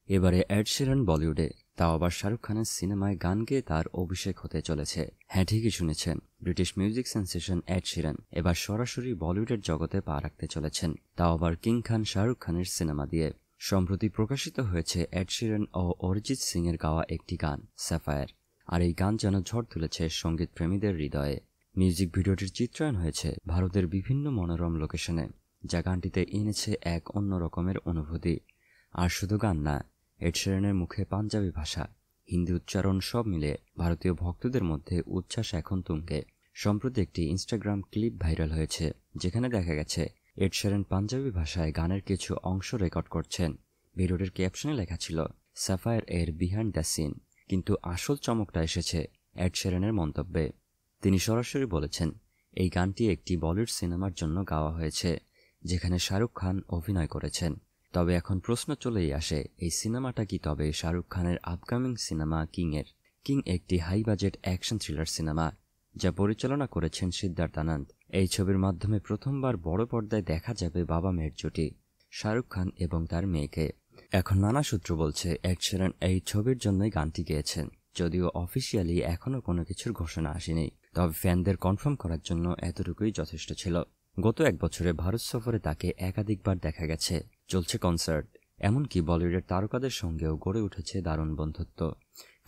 এবারে Ed Sheeran বলিউডে, তাও আবার শাহরুখ খানের সিনেমায় গান গেয়ে তার অভিষেক হতে চলেছে। হ্যাঁ, ঠিকই শুনেছেন, British music sensation Ed Sheeran এবার সরাসরি বলিউডের জগতে পা রাখতে চলেছেন, তাও আবার কিং খান শাহরুখ খানের সিনেমা দিয়ে। সম্প্রতি প্রকাশিত হয়েছে এড শিরান ও অরিজিৎ সিং এর গাওয়া একটি গান স্যাফায়ার, আর এই গান যেন ঝড় তুলেছে সঙ্গীত প্রেমীদের হৃদয়ে। মিউজিক ভিডিওটির চিত্রায়ন হয়েছে ভারতের বিভিন্ন মনোরম লোকেশনে, যা গানটিতে এনেছে এক অন্য রকমের অনুভূতি। আর শুধু গান না, এড শিরানের মুখে পাঞ্জাবি ভাষা, হিন্দি উচ্চারণ সব মিলে ভারতীয় ভক্তদের মধ্যে উচ্ছ্বাস এখন তুঙ্গে। সম্প্রতি একটি ইনস্টাগ্রাম ক্লিপ ভাইরাল হয়েছে, যেখানে দেখা গেছে এড শিরান পাঞ্জাবি ভাষায় গানের কিছু অংশ রেকর্ড করছেন। ভিডিওটির ক্যাপশনে লেখা ছিল স্যাফায়ার এর বিহাইন্ড দ্য সিন। কিন্তু আসল চমকটা এসেছে এড শিরানের মন্তব্যে। তিনি সরাসরি বলেছেন, এই গানটি একটি বলিউড সিনেমার জন্য গাওয়া হয়েছে, যেখানে শাহরুখ খান অভিনয় করেছেন। তবে এখন প্রশ্ন চলেই আসে, এই সিনেমাটা কি তবে শাহরুখ খানের আপকামিং সিনেমা কিং এর? কিং একটি high budget action thriller cinema, যা পরিচালনা করেছেন সিদ্ধার্থ আনন্দ। এই ছবির মাধ্যমে প্রথমবার বড় পর্দায় দেখা যাবে বাবা মেয়ের জুটি, শাহরুখ খান এবং তার মেয়েকে। এখন নানা সূত্র বলছে এড শিরান এই ছবির জন্যই গানটি গেয়েছেন, যদিও অফিসিয়ালি এখনও কোনো কিছুর ঘোষণা আসেনি। তবে ফ্যানদের কনফার্ম করার জন্য এতটুকুই যথেষ্ট ছিল। গত এক বছরে ভারত সফরে তাকে একাধিকবার দেখা গেছে, চলছে কনসার্ট, এমনকি বলিউডের তারকাদের সঙ্গেও গড়ে উঠেছে দারুণ বন্ধুত্ব।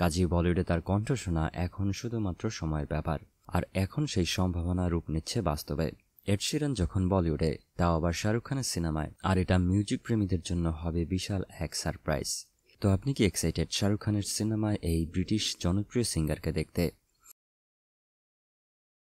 কাজী বলিউডে তার কণ্ঠ শোনা এখন শুধুমাত্র সময়ের ব্যাপার, আর এখন সেই সম্ভাবনা রূপ নিচ্ছে বাস্তবে। এড শিরান যখন বলিউডে, তাও আবার শাহরুখ খানের সিনেমায়, আর এটা মিউজিক প্রেমীদের জন্য হবে বিশাল এক সারপ্রাইজ। তো আপনি কি এক্সাইটেড শাহরুখ খানের সিনেমায় এই ব্রিটিশ জনপ্রিয় সিঙ্গারকে দেখতে?